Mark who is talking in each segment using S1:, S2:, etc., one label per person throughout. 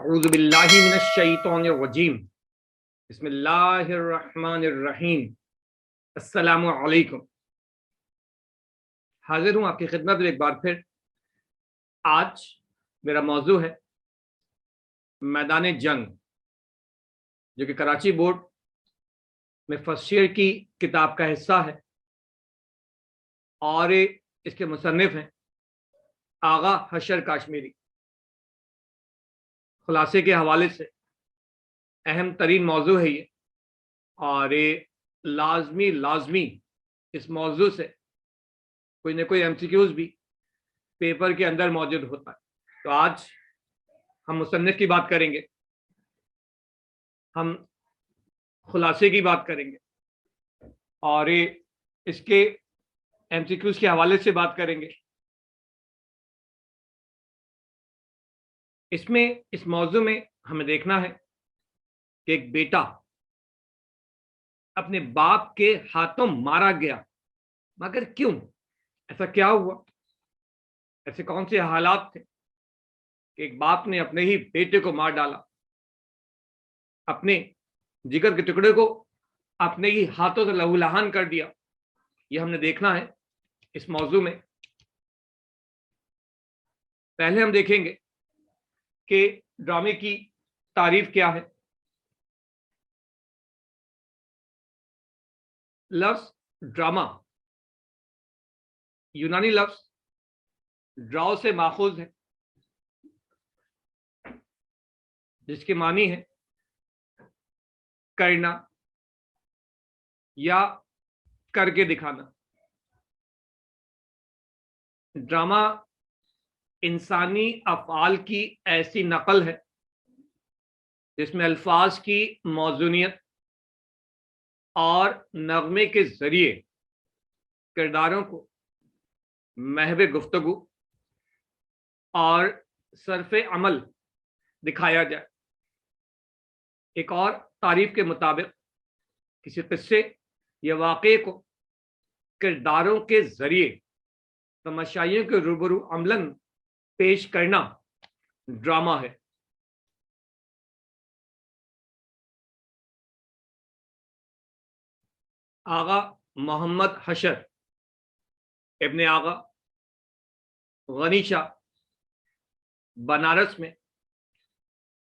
S1: अऊज़ु बिल्लाहि मिनश शैतानिर रजीम। बिस्मिल्लाहिर रहमानिर रहीम। अस्सलामु अलैकुम। हाजिर हूँ आपकी खिदमत में एक बार फिर। आज मेरा मौजू है मैदान जंग, जो कि कराची बोर्ड में फर्स्ट ईयर की किताब का हिस्सा है और इसके मुसन्निफ हैं आगा हशर काश्मीरी। खुलासे के हवाले से अहम तरीन मौजू है ये, और ये लाजमी इस मौजू से कोई ना कोई एमसीक्यूज भी पेपर के अंदर मौजूद होता है। तो आज हम मुसन्निफ की बात करेंगे, हम खुलासे की बात करेंगे और इसके एमसीक्यूज के हवाले से बात करेंगे। इसमें इस मौजू में हमें देखना है कि एक बेटा अपने बाप के हाथों मारा गया, मगर क्यों? ऐसा क्या हुआ? ऐसे कौन से हालात थे कि एक बाप ने अपने ही बेटे को मार डाला, अपने जिगर के टुकड़े को अपने ही हाथों से लहूलुहान कर दिया? ये हमने देखना है इस मौजू में। पहले हम देखेंगे कि ड्रामे की तारीफ क्या है। लफ्ज ड्रामा यूनानी लफ्ज ड्राओ से माखूज है, जिसके मानी है करना या करके दिखाना। ड्रामा इंसानी अफ़आल की ऐसी नकल है जिसमें अल्फाज की मौजूनियत और नगमे के जरिए किरदारों को महवे गुफ्तगू और सरफे अमल दिखाया जाए। एक और तारीफ के मुताबिक किसी किस्से या वाक़े को किरदारों के जरिए तमाशाइयों के रूबरू अमलन पेश करना ड्रामा है। आगा मोहम्मद हशर इब्ने आगा गनी शाह बनारस में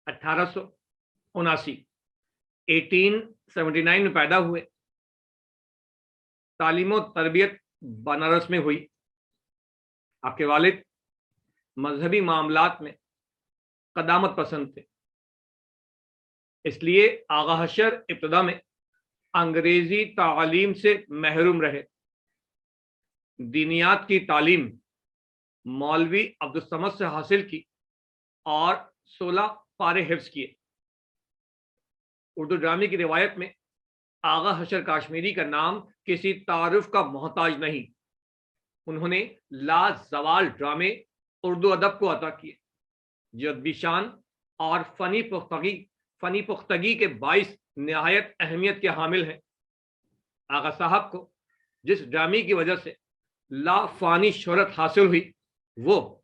S1: 1879 में पैदा हुए। तालीम और तरबियत बनारस में हुई। आपके वालिद मजहबी मामलात में कदामत पसंद थे, इसलिए आगा हशर इब्तदा में अंग्रेजी तालीम से महरूम रहे। दीनियात की तालीम मौलवी अब्दुल समद से हासिल की और 16 पारे हिफ्ज किए। उर्दू ड्रामे की रिवायत में आगा हशर काश्मीरी का नाम किसी तारुफ का मोहताज नहीं। उन्होंने लाजवाल ड्रामे उर्दू अदब को अता किए, जो अदबी शान और फनी पुख्तगी के बाइस नहायत अहमियत के हामिल हैं। आगा साहब को जिस ड्रामे की वजह से लाफानी शोहरत हासिल हुई वो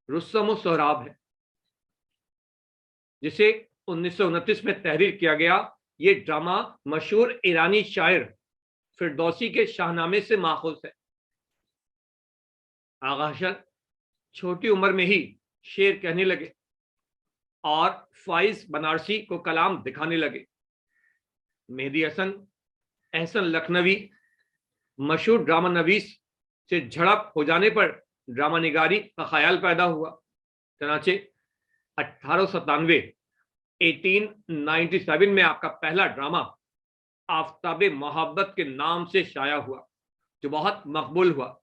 S1: रुस्तम सोहराब है, जिसे 1929 में तहरीर किया गया। ये ड्रामा मशहूर ईरानी शायर फिरदौसी के शाहनामे से माखूज है। आगा हशर छोटी उम्र में ही शेर कहने लगे और फाइज बनारसी को कलाम दिखाने लगे। मेहदी हसन एहसन लखनवी मशहूर ड्रामा नवीस से झड़प हो जाने पर ड्रामा निगारी का ख्याल पैदा हुआ। चनाचे 1897 में आपका पहला ड्रामा आफ्ताबे मोहब्बत के नाम से शाया हुआ, जो बहुत मकबूल हुआ।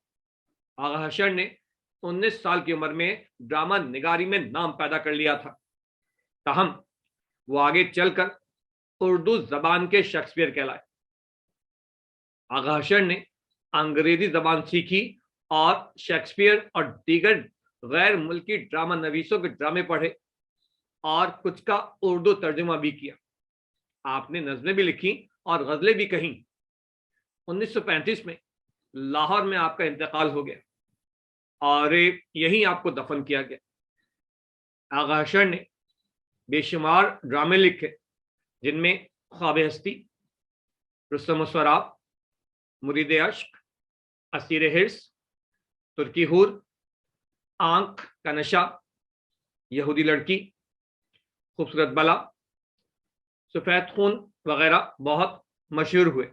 S1: आगा हशर ने 19 साल की उम्र में ड्रामा निगारी में नाम पैदा कर लिया था। ताहम वो आगे चलकर उर्दू जबान के शेक्सपियर कहलाए। आगा हशर ने अंग्रेजी जबान सीखी और शेक्सपियर और दीगर गैर मुल्की ड्रामा नवीसों के ड्रामे पढ़े और कुछ का उर्दू तर्जुमा भी किया। आपने नज़में भी लिखी और गज़लें भी कहीं। 1935 में लाहौर में आपका इंतकाल हो गया और यहीं आपको दफन किया गया। आगा हशर ने बेशुमार ड्रामे लिखे जिनमें ख्वाब हस्ती, रुस्तम और सराब, मुरीद अश्क, असीर हिर्स, तुर्की हूर, आंख का नशा, यहूदी लड़की, खूबसूरत बला, सफेद खून वगैरह बहुत मशहूर हुए।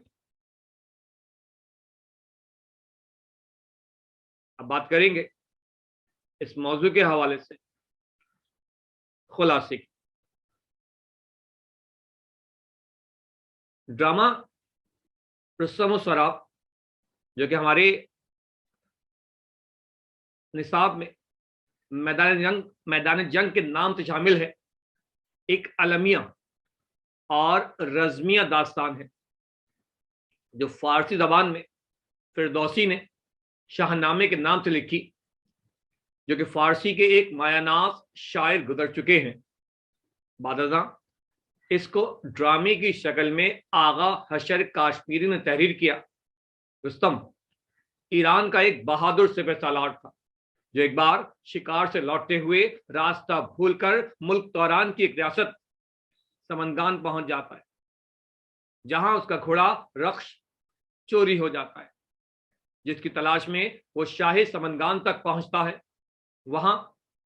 S1: अब बात करेंगे इस मौजू के हवाले से खुलासे की। ड्रामा रुस्तम और सराब जो कि हमारे निसाब में मैदान जंग के नाम से शामिल है, एक अलमिया और रज़मिया दास्तान है जो फारसी जबान में फिरदौसी ने शाहनामे के नाम से लिखी, जो कि फारसी के एक मायानाज शायर गुजर चुके हैं। बादशाह इसको ड्रामे की शक्ल में आगा हशर काश्मीरी ने तहरीर किया। रुस्तम ईरान का एक बहादुर सिपह सालार था जो एक बार शिकार से लौटते हुए रास्ता भूलकर मुल्क तौरान की एक रियासत समनगान पहुंच जाता है, जहां उसका घोड़ा रख्श चोरी हो जाता है, जिसकी तलाश में वो शाही समनगान तक पहुंचता है। वहां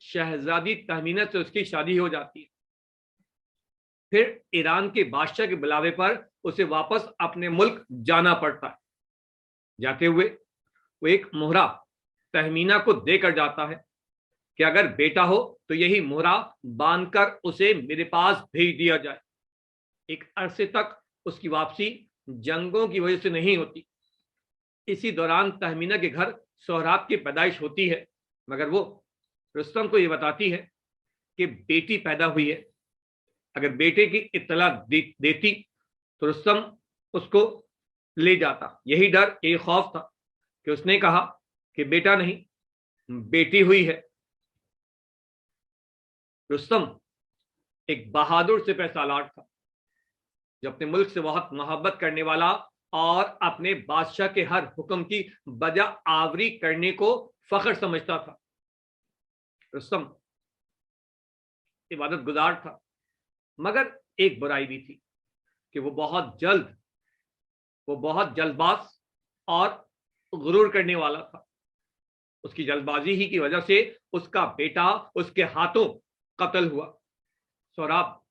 S1: शहजादी तहमीना से उसकी शादी हो जाती है। फिर ईरान के बादशाह के बुलावे पर उसे वापस अपने मुल्क जाना पड़ता है। जाते हुए वो एक मोहरा तहमीना को देकर जाता है कि अगर बेटा हो तो यही मोहरा बांधकर उसे मेरे पास भेज दिया जाए। एक अरसे तक उसकी वापसी जंगों की वजह से नहीं होती। इसी दौरान तहमीना के घर सोहराब की पैदाइश होती है, मगर वो रुस्तम को ये बताती है कि बेटी पैदा हुई है। अगर बेटे की इत्तला देती तो रुस्तम उसको ले जाता। यही डर, यही खौफ था कि उसने कहा कि बेटा नहीं, बेटी हुई है। रुस्तम एक बहादुर सिपह सालार था जो अपने मुल्क से बहुत मोहब्बत करने वाला और अपने बादशाह के हर हुक्म की बजा आवरी करने को फख्र समझता था। रुस्तम इबादत गुजार था, मगर एक बुराई भी थी कि वो बहुत जल्दबाज और गुरूर करने वाला था। उसकी जल्दबाजी ही की वजह से उसका बेटा उसके हाथों कत्ल हुआ। सोहराब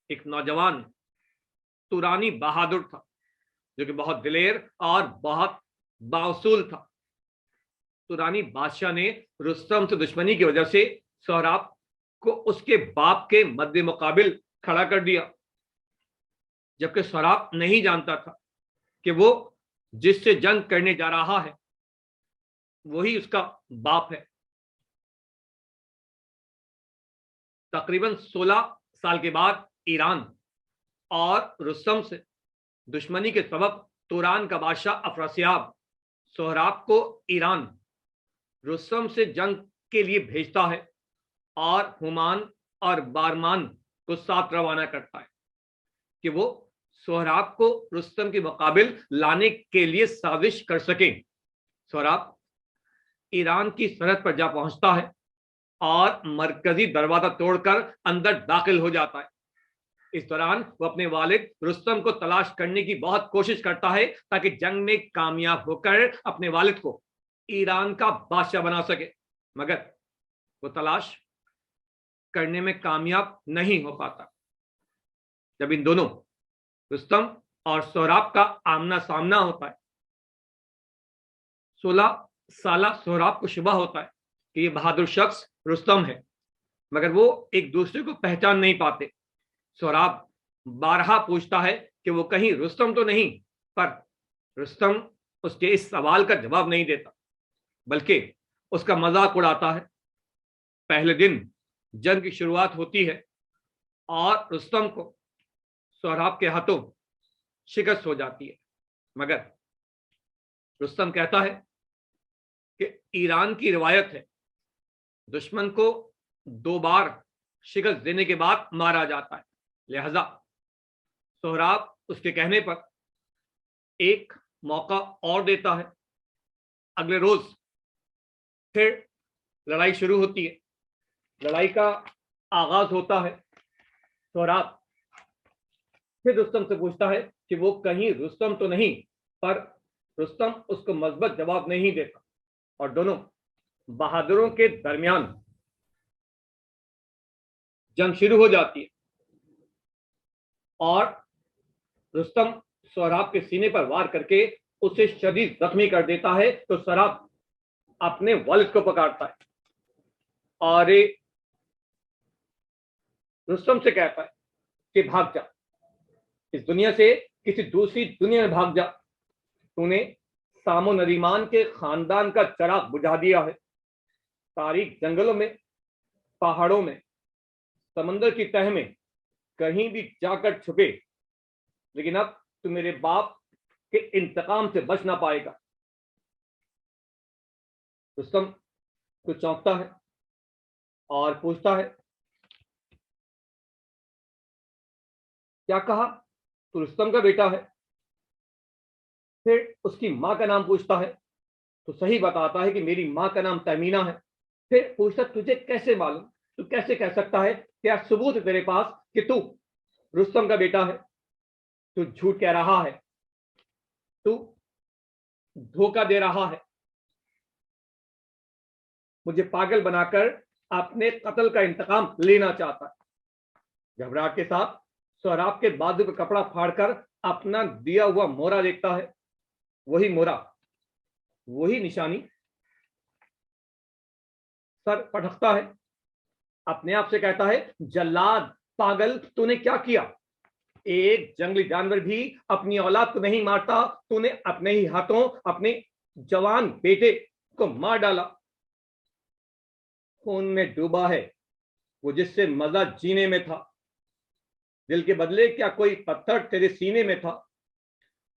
S1: एक नौजवान तुरानी बहादुर था जो कि बहुत दिलेर और बहुत बाउसूल था। तुरानी बादशाह ने रुस्तम से दुश्मनी की वजह से सोहराब को उसके बाप के मद्दे मुकाबिल खड़ा कर दिया, जबकि सोहराब नहीं जानता था कि वो जिससे जंग करने जा रहा है वही उसका बाप है। तकरीबन 16 साल के बाद ईरान और रुस्तम से दुश्मनी के सबब तुरान का बादशाह अफरासियाब सोहराब को ईरान रुस्तम से जंग के लिए भेजता है और हुमान और बारमान को साथ रवाना करता है कि वो सोहराब को रुस्तम के मुकाबिल लाने के लिए साजिश कर सके। सोहराब ईरान की सरहद पर जा पहुंचता है और मरकजी दरवाजा तोड़कर अंदर दाखिल हो जाता है। इस दौरान वो अपने वालिद रुस्तम को तलाश करने की बहुत कोशिश करता है ताकि जंग में कामयाब होकर अपने वालिद को ईरान का बादशाह बना सके, मगर वो तलाश करने में कामयाब नहीं हो पाता। जब इन दोनों रुस्तम और सोहराब का आमना सामना होता है, 16 साल सोहराब को शुबा होता है कि ये बहादुर शख्स रुस्तम है, मगर वो एक दूसरे को पहचान नहीं पाते। सोहराब बारहा पूछता है कि वो कहीं रुस्तम तो नहीं, पर रुस्तम उसके इस सवाल का जवाब नहीं देता, बल्कि उसका मजाक उड़ाता है। पहले दिन जंग की शुरुआत होती है और रुस्तम को सोहराब के हाथों शिकस्त हो जाती है, मगर रुस्तम कहता है कि ईरान की रिवायत है दुश्मन को 2 बार शिकस्त देने के बाद मारा जाता है, लिहाजा सोहराब उसके कहने पर एक मौका और देता है। अगले रोज फिर लड़ाई शुरू होती है। लड़ाई का आगाज होता है। सोहराब फिर रुस्तम से पूछता है कि वो कहीं रुस्तम तो नहीं, पर रुस्तम उसको मजबूत जवाब नहीं देता और दोनों बहादुरों के दरमियान जंग शुरू हो जाती है और रुस्तम सोहराब के सीने पर वार करके उसे शदीद जख्मी कर देता है। तो सोहराब अपने वालिद को पकड़ता है और रुस्तम से कहता है कि भाग जा, इस दुनिया से किसी दूसरी दुनिया में भाग जा। तूने सामो नरीमान के खानदान का चराग बुझा दिया है। तारीख जंगलों में, पहाड़ों में, समंदर की तह में कहीं भी जाकर छुपे, लेकिन अब तू मेरे बाप के इंतकाम से बच ना पाएगा। रुस्तम तो चौंकता है और पूछता है, क्या कहा? तू रुस्तम का बेटा है? फिर उसकी मां का नाम पूछता है तो सही बताता है कि मेरी मां का नाम तमीना है। फिर पूछता, तुझे कैसे मालूम? तू कैसे कह सकता है? क्या सबूत है तेरे पास कि तू रुस्तम का बेटा है? तू झूठ कह रहा है, तू धोखा दे रहा है, मुझे पागल बनाकर अपने कत्ल का इंतकाम लेना चाहता है। घबराहट के साथ सोहराब के बाजू पे कपड़ा फाड़कर अपना दिया हुआ मोहरा देखता है। वही मोहरा, वही निशानी। सर पटकता है, अपने आप से कहता है, जल्लाद, पागल, तूने क्या किया? एक जंगली जानवर भी अपनी औलाद को नहीं मारता, तूने अपने ही हाथों अपने जवान बेटे को मार डाला। खून में डूबा है वो जिससे मजा जीने में था। दिल के बदले क्या कोई पत्थर तेरे सीने में था?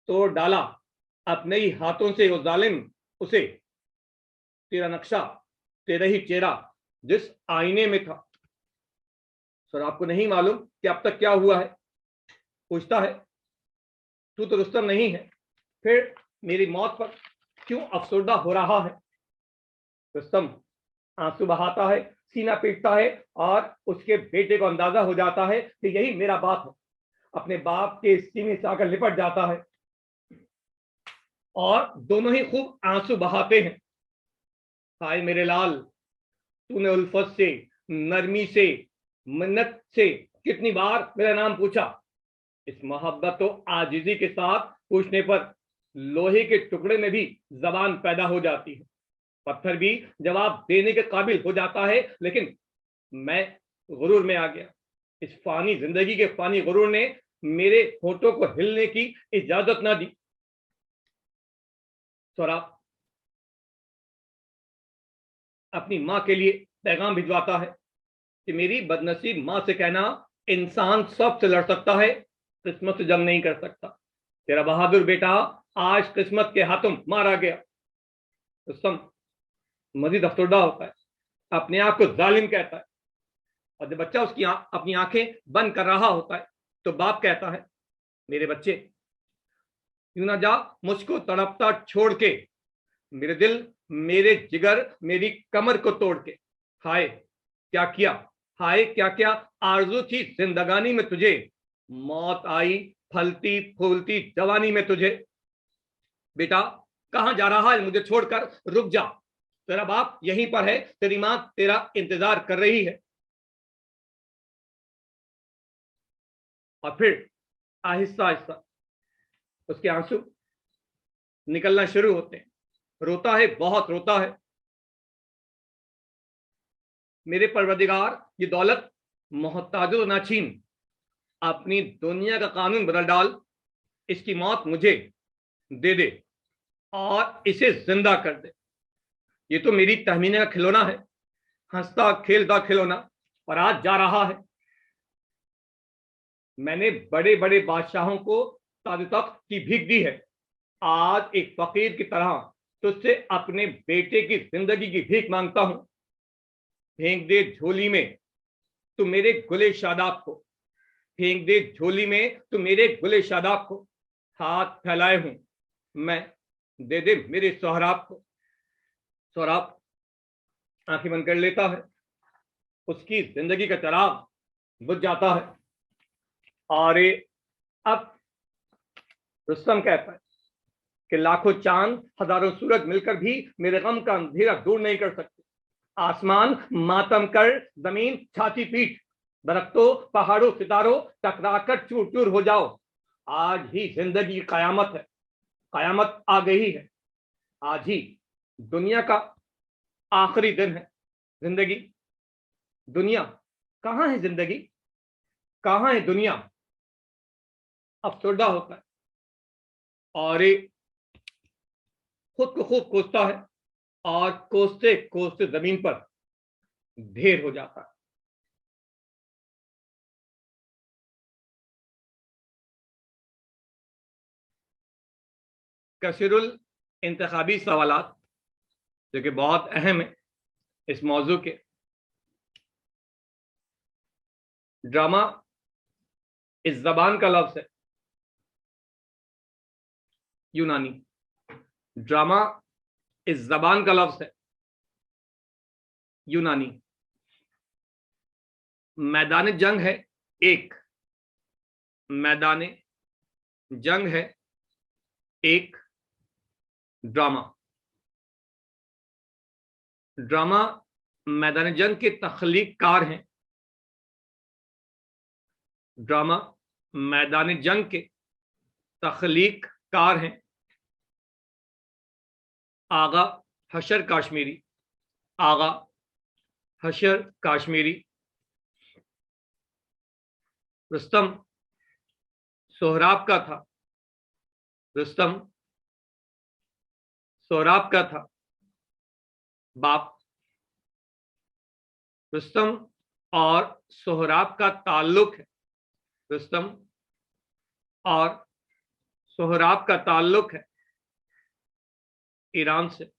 S1: तोड़ डाला अपने ही हाथों से वो जालिम उसे, तेरा नक्शा, तेरा ही चेहरा जिस आईने में था। सर आपको नहीं मालूम कि अब तक क्या हुआ है? पूछता है, तू तो रुस्तम नहीं है, फिर मेरी मौत पर क्यों अफसरदा हो रहा है? रुस्तम आंसू बहाता है, सीना पीटता है और उसके बेटे को अंदाजा हो जाता है कि यही मेरा बाप है। अपने बाप के सीने से आकर लिपट जाता है और दोनों ही खूब आंसू बहाते हैं। हाय मेरे लाल, तूने उल्फत से, नरमी से, मिन्नत से कितनी बार मेरा नाम पूछा। इस मोहब्बत तो आजिजी के साथ पूछने पर लोहे के टुकड़े में भी जबान पैदा हो जाती है। पत्थर भी जवाब देने के काबिल हो जाता है, लेकिन मैं गुरूर में आ गया। इस फानी जिंदगी के फानी गुरूर ने मेरे होठों को हिलने की इजाजत ना दी। सोहराब अपनी मां के लिए पैगाम भिजवाता है कि मेरी बदनसीब मां से कहना, इंसान सबसे लड़ सकता है, किस्मत से जंग नहीं कर सकता। तेरा बहादुर बेटा आज किस्मत के हाथों मारा गया। रुस्तम मजीद अफसरदा होता है, अपने आप को जालिम कहता है और जब बच्चा उसकी अपनी आंखें बंद कर रहा होता है तो बाप कहता है, मेरे बच्चे यूं ना जा मुझको तड़पता छोड़ के, मेरे दिल, मेरे जिगर, मेरी कमर को तोड़ के। हाय क्या किया, हाय क्या क्या आरजू थी जिंदगानी में तुझे, मौत आई फलती फूलती जवानी में तुझे। बेटा कहां जा रहा है मुझे छोड़कर? रुक जा, तेरा बाप यहीं पर है, तेरी मां तेरा इंतजार कर रही है। और फिर आहिस्ता आहिस्ता उसके आंसू निकलना शुरू होते हैं। रोता है, बहुत रोता है। मेरे परवरदिगार, ये दौलत मोहताजो ना छीन, अपनी दुनिया का कानून बदल डाल, इसकी मौत मुझे दे दे और इसे जिंदा कर दे। ये तो मेरी तहमीने का खिलौना है, हंसता खेलता खिलौना, और आज जा रहा है। मैंने बड़े बड़े बादशाहों को ताज तख्त की भीख दी है, आज एक फकीर की तरह तुझसे अपने बेटे की जिंदगी की भीख मांगता हूं। फेंक दे झोली में तू मेरे गुले शादाब को, फेंक दे झोली में तू मेरे गुले शादाब को। हाथ फैलाए हूं मैं, दे दे मेरे सोहराब को। सोहराब आंखें बंद कर लेता है उसकी जिंदगी का चिराग बुझ जाता है। और अब रुस्तम कहता है कि लाखों चांद हजारों सूरज मिलकर भी मेरे गम का अंधेरा दूर नहीं कर सकते। आसमान मातम कर, जमीन छाती पीट, दरख्तों पहाड़ों सितारों टकराकर चूर चूर हो जाओ। आज ही जिंदगी की कयामत है, कयामत आ गई है। आज ही दुनिया का आखिरी दिन है। जिंदगी, दुनिया कहाँ है? जिंदगी कहाँ है? दुनिया अफसरदा होता है और खुद को खूब कोसता है और कोसते कोसते जमीन पर ढेर हो जाता है। कसीरुल इंतखाबी सवालात जो कि बहुत अहम है इस मौजू के। ड्रामा इस जबान का लफ्ज है यूनानी। ड्रामा इस जबान का लफ्ज है यूनानी। मैदान जंग है एक, मैदान जंग है एक ड्रामा। ड्रामा मैदान जंग के तख्लीककार हैं। ड्रामा मैदान जंग के तख्लीककार हैं आगा हशर काश्मीरी। आगा हशर काश्मीरी। रुस्तम सोहराब का था। रुस्तम सोहराब का था बाप। रुस्तम और सोहराब का ताल्लुक है। रुस्तम और सोहराब का ताल्लुक है ईरान से।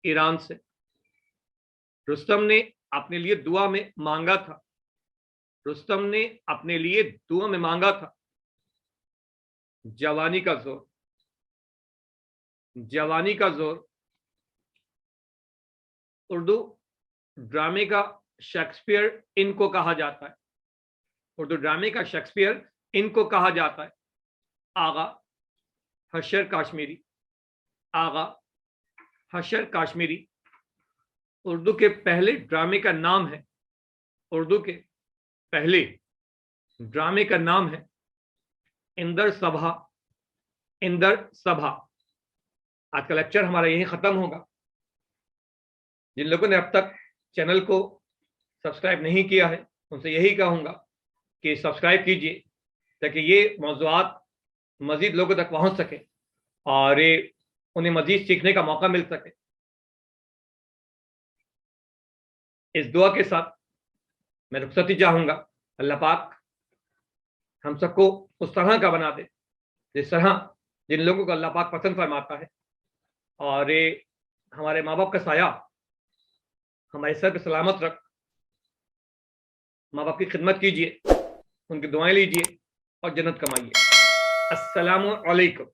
S1: ईरान से। रुस्तम ने अपने लिए दुआ में मांगा था। रुस्तम ने अपने लिए दुआ में मांगा था जवानी का जोर। जवानी का जोर उर्दू ड्रामे का शेक्सपियर इनको कहा जाता है। उर्दू ड्रामे का शेक्सपियर इनको कहा जाता है आगा हशर काश्मीरी। आगा हशर काश्मीरी उर्दू के पहले ड्रामे का नाम है। उर्दू के पहले ड्रामे का नाम है इंदर सभा। इंदर सभा। आज का लेक्चर हमारा यही खत्म होगा। जिन लोगों ने अब तक चैनल को सब्सक्राइब नहीं किया है उनसे यही कहूंगा कि सब्सक्राइब कीजिए ताकि ये मौज़ूआत मजीद लोगों तक पहुंच सके और उन्हें मजीद सीखने का मौका मिल सके। इस दुआ के साथ मैं रुखसती चाहूंगा। अल्लाह पाक हम सबको उस तरह का बना दे जिस तरह जिन लोगों को अल्लाह पाक पसंद फरमाता है। और हमारे माँ बाप का साया हमारे सर पे सलामत रख। माँ बाप की खिदमत कीजिए, उनकी दुआएं लीजिए और जन्नत कमाइए। अस्सलामु अलैकुम।